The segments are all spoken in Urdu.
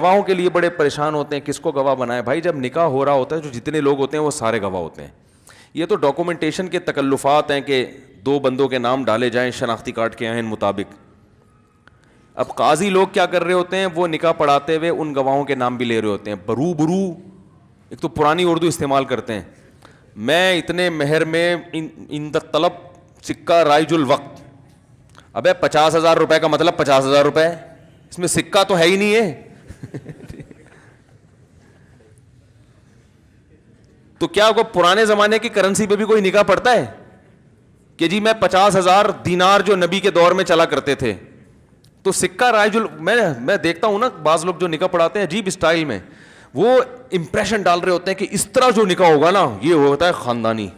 گواہوں کے لیے بڑے پریشان ہوتے ہیں, کس کو گواہ بنائے. بھائی جب نکاح ہو رہا ہوتا ہے جو جتنے لوگ ہوتے ہیں وہ سارے گواہ ہوتے ہیں. یہ تو ڈاکومنٹیشن کے تکلفات ہیں کہ 2 بندوں کے نام ڈالے جائیں شناختی کارڈ کے عین مطابق. اب قاضی لوگ کیا کر رہے ہوتے ہیں, وہ نکاح پڑھاتے ہوئے ان گواہوں کے نام بھی لے رہے ہوتے ہیں برو برو. ایک تو پرانی اردو استعمال کرتے ہیں, میں اتنے مہر میں ان طلب سکہ رائج الوقت. ابے 50,000 روپے کا مطلب 50,000 روپے, اس میں سکہ تو ہے ہی نہیں ہے. تو کیا کو پرانے زمانے کی کرنسی پہ بھی کوئی نکاح پڑتا ہے کہ جی میں 50,000 دینار جو نبی کے دور میں چلا کرتے تھے تو سکہ رائج میں دیکھتا ہوں نا بعض لوگ جو نکاح پڑھاتے ہیں عجیب اسٹائل میں, وہ امپریشن ڈال رہے ہوتے ہیں کہ اس طرح جو نکاح ہوگا نا یہ ہوتا ہے خاندانی.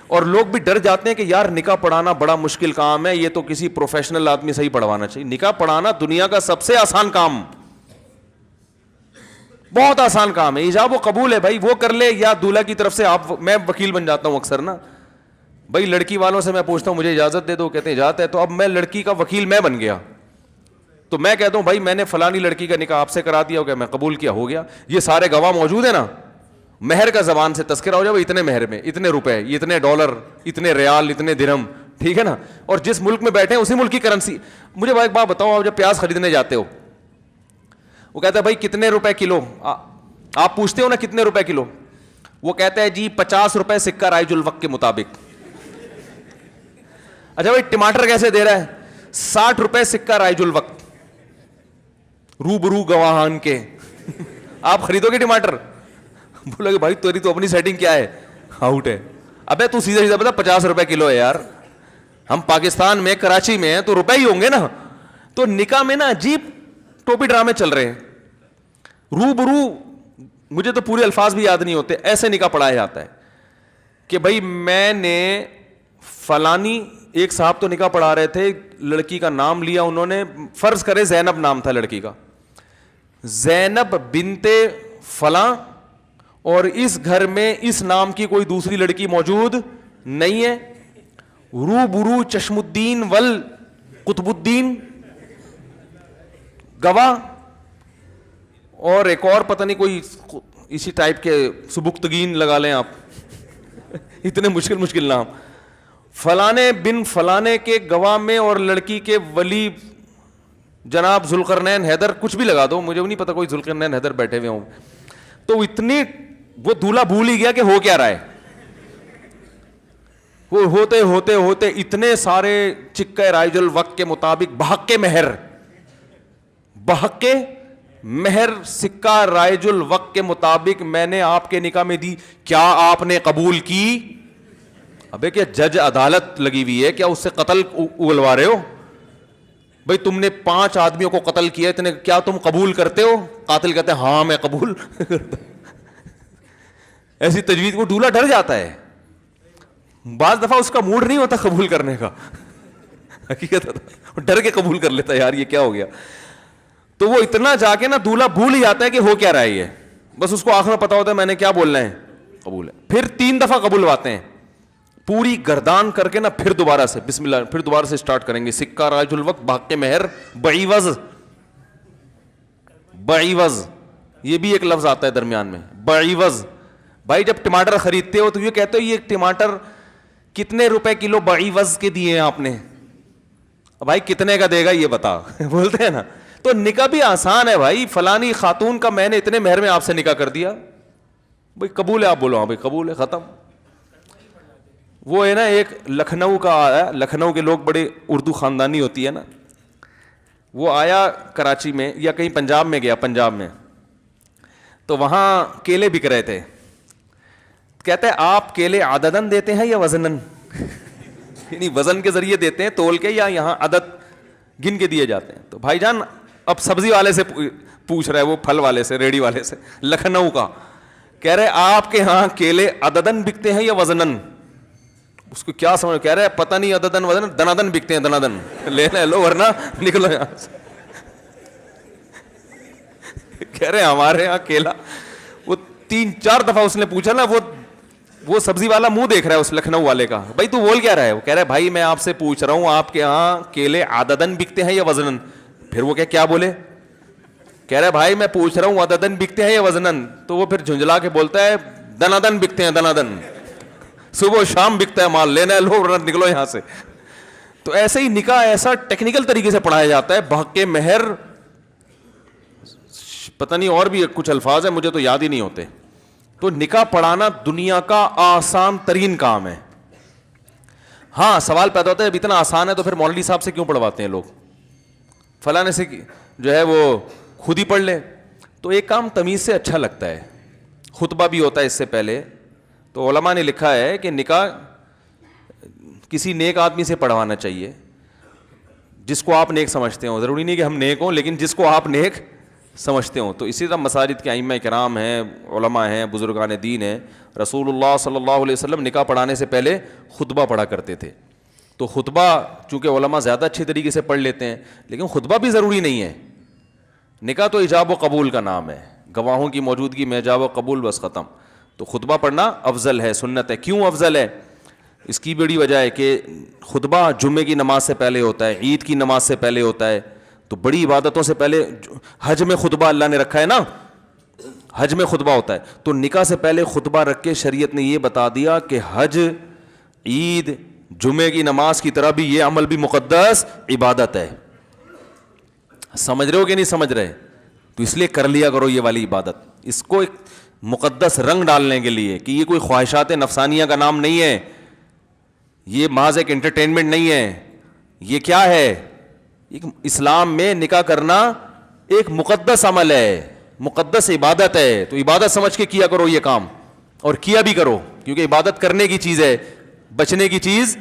اور لوگ بھی ڈر جاتے ہیں کہ یار نکاح پڑھانا بڑا مشکل کام ہے, یہ تو کسی پروفیشنل آدمی سے ہی پڑھوانا چاہیے. نکاح پڑھانا دنیا کا سب سے آسان کام, بہت آسان کام ہے. ایجاب و قبول ہے بھائی, وہ کر لے یا دولہا کی طرف سے آپ. میں وکیل بن جاتا ہوں اکثر نا بھائی, لڑکی والوں سے میں پوچھتا ہوں مجھے اجازت دے دو, کہتے ہیں اجازت ہے. تو اب میں لڑکی کا وکیل میں بن گیا, تو میں کہتا ہوں بھائی میں نے فلانی لڑکی کا نکاح آپ سے کرا دیا, ہو گیا, میں قبول کیا, ہو گیا. یہ سارے گواہ موجود ہیں نا, مہر کا زبان سے تذکرہ ہو جائے, اتنے مہر میں اتنے روپے, اتنے ڈالر, اتنے ریال, اتنے درہم, ٹھیک ہے نا. اور جس ملک میں بیٹھے ہیں اسی ملک کی کرنسی. مجھے ایک بات بتاؤ, آپ جب پیاز خریدنے جاتے ہو وہ کہتا ہے بھائی کتنے روپے کلو, آپ پوچھتے ہو نا کتنے روپے کلو, وہ کہتا ہے جی 50 روپے سکہ رائج الوقت کے مطابق. اچھا بھائی ٹماٹر کیسے دے رہا ہے, 60 روپے سکہ رائج الوقت روبرو گواہان کے. آپ خریدو گے ٹماٹر, بولو گے بھائی تیری تو اپنی سیٹنگ کیا ہے, آؤٹ ہے. ابے تو سیدھا سیدھا بتا 50 روپے کلو ہے یار, ہم پاکستان میں کراچی میں ہیں تو روپے ہی ہوں گے نا. تو نکاح میں نا عجیب ٹوپی ڈرامے چل رہے ہیں. روبرو, مجھے تو پورے الفاظ بھی یاد نہیں ہوتے, ایسے نکاح پڑھایا جاتا ہے کہ بھائی میں نے فلانی, ایک صاحب تو نکاح پڑھا رہے تھے, لڑکی کا نام لیا انہوں نے, فرض کرے زینب نام تھا لڑکی کا, زینب بنت فلاں, اور اس گھر میں اس نام کی کوئی دوسری لڑکی موجود نہیں ہے. روبرو چشم الدین ول قطب الدین گواہ, اور ایک اور پتہ نہیں کوئی اسی ٹائپ کے سبکتگین لگا لیں آپ, اتنے مشکل مشکل نام. فلانے بن فلانے کے گواہ میں, اور لڑکی کے ولی جناب ذوالقرنین حیدر, کچھ بھی لگا دو, مجھے نہیں پتا کوئی ذوالقرنین حیدر بیٹھے ہوئے ہوں. تو اتنی وہ دولہا بھول ہی گیا کہ ہو کیا رہا ہے. وہ ہوتے ہوتے ہوتے اتنے سارے چکہ رائج الوقت کے مطابق بحق مہر, بحق مہر سکہ رائج الوقت کے مطابق میں نے آپ کے نکاح میں دی, کیا آپ نے قبول کی؟ ابے کیا جج عدالت لگی ہوئی ہے کیا, اس سے قتل اگلوا رہے ہو؟ بھئی تم نے 5 آدمیوں کو قتل کیا, اتنے کیا تم قبول کرتے ہو؟ قاتل کہتے ہیں ہاں میں قبول. ایسی تجویز کو دولہا ڈر جاتا ہے, بعض دفعہ اس کا موڈ نہیں ہوتا قبول کرنے کا, حقیقت ڈر کے قبول کر لیتا ہے یار یہ کیا ہو گیا. تو وہ اتنا جا کے نا دولہا بھول ہی جاتا ہے کہ ہو کیا رہا ہے یہ, بس اس کو آخر میں پتا ہوتا ہے میں نے کیا بولنا ہے, قبول ہے. پھر 3 دفعہ قبولواتے ہیں, پوری گردان کر کے نا, پھر دوبارہ سے بسم اللہ, پھر دوبارہ سے سٹارٹ کریں گے. سکہ رائج الوقت بحق مہر بعوض, بعوض یہ بھی ایک لفظ آتا ہے درمیان میں, بعوض. بھائی جب ٹماٹر خریدتے ہو تو یہ کہتے ہو یہ ٹماٹر کتنے روپے کلو بعوض کے دیے ہیں آپ نے, بھائی کتنے کا دے گا یہ بتا, بولتے ہیں نا. تو نکاح بھی آسان ہے بھائی, فلانی خاتون کا میں نے اتنے مہر میں آپ سے نکاح کر دیا, بھائی قبول ہے, آپ بولو ہاں بھائی قبول ہے, ختم. وہ ہے نا ایک لکھنؤ کا آیا, لکھنؤ کے لوگ بڑے اردو خاندانی ہوتی ہے نا, وہ آیا کراچی میں یا کہیں پنجاب میں گیا, پنجاب میں, تو وہاں کیلے بک رہے تھے. کہتے ہیں آپ کیلے عددن دیتے ہیں یا وزنن, یعنی وزن کے ذریعے دیتے ہیں تول کے, یا یہاں عدد گن کے دیے جاتے ہیں. تو بھائی جان اب سبزی والے سے پوچھ رہا ہے, وہ پھل والے سے, ریڑھی والے سے, لکھنؤ کا, کہہ رہے آپ کے ہاں کیلے عددن بکتے ہیں یا وزنن. اس کو کیا سمجھ, کہہ رہے پتہ نہیں عددن وزن, دنادن بکتے ہیں, دنادن لینا لو ورنہ نکلو یہاں سے. کہہ رہے ہمارے یہاں کیلا, وہ 3-4 دفعہ اس نے پوچھا نا, وہ سبزی والا منہ دیکھ رہا ہے اس لکھنؤ والے کا, بھائی تو بول کیا رہا ہے؟ وہ کہہ رہا ہے بھائی میں آپ سے پوچھ رہا ہوں آپ کے یہاں کیلے عددن بکتے ہیں یا وزنن. پھر وہ کیا بولے, کہہ رہا ہے بھائی میں پوچھ رہا ہوں عددن بکتے ہیں یا وزنن؟ تو وہ پھر جھنجلا کے بولتا ہے دنادن بکتے ہیں، دنادن، صبح و شام بکتا ہے مال، لینا ہے لو ورنہ نکلو یہاں سے. تو ایسے ہی نکاح ایسا ٹیکنیکل طریقے سے پڑھایا جاتا ہے. بحق مہر، پتہ نہیں اور بھی کچھ الفاظ ہیں مجھے تو یاد ہی نہیں ہوتے. تو نکاح پڑھانا دنیا کا آسان ترین کام ہے. ہاں سوال پیدا ہوتا ہے اب اتنا آسان ہے تو پھر مولوی صاحب سے کیوں پڑھواتے ہیں لوگ، فلاں سے جو ہے وہ خود ہی پڑھ لے. تو ایک کام تمیز سے اچھا لگتا ہے. خطبہ بھی ہوتا ہے اس سے پہلے. تو علماء نے لکھا ہے کہ نکاح کسی نیک آدمی سے پڑھوانا چاہیے جس کو آپ نیک سمجھتے ہوں. ضروری نہیں کہ ہم نیک ہوں، لیکن جس کو آپ نیک سمجھتے ہوں. تو اسی طرح مساجد کے ائمہ کرام ہیں، علماء ہیں، بزرگان دین ہیں. رسول اللہ صلی اللہ علیہ وسلم نکاح پڑھانے سے پہلے خطبہ پڑھا کرتے تھے. تو خطبہ چونکہ علماء زیادہ اچھے طریقے سے پڑھ لیتے ہیں، لیکن خطبہ بھی ضروری نہیں ہے. نکاح تو ایجاب و قبول کا نام ہے، گواہوں کی موجودگی میں ایجاب و قبول بس ختم. تو خطبہ پڑھنا افضل ہے، سنت ہے. کیوں افضل ہے؟ اس کی بڑی وجہ ہے کہ خطبہ جمعے کی نماز سے پہلے ہوتا ہے، عید کی نماز سے پہلے ہوتا ہے. تو بڑی عبادتوں سے پہلے حج میں خطبہ اللہ نے رکھا ہے نا، حج میں خطبہ ہوتا ہے. تو نکاح سے پہلے خطبہ رکھ کے شریعت نے یہ بتا دیا کہ حج، عید، جمعے کی نماز کی طرح بھی یہ عمل بھی مقدس عبادت ہے. سمجھ رہے ہو کہ نہیں سمجھ رہے؟ تو اس لیے کر لیا کرو یہ والی عبادت. اس کو ایک مقدس رنگ ڈالنے کے لیے کہ یہ کوئی خواہشات نفسانیہ کا نام نہیں ہے، یہ محض ایک انٹرٹینمنٹ نہیں ہے. یہ کیا ہے؟ ایک اسلام میں نکاح کرنا ایک مقدس عمل ہے، مقدس عبادت ہے. تو عبادت سمجھ کے کیا کرو یہ کام، اور کیا بھی کرو، کیونکہ عبادت کرنے کی چیز ہے، بچنے کی چیز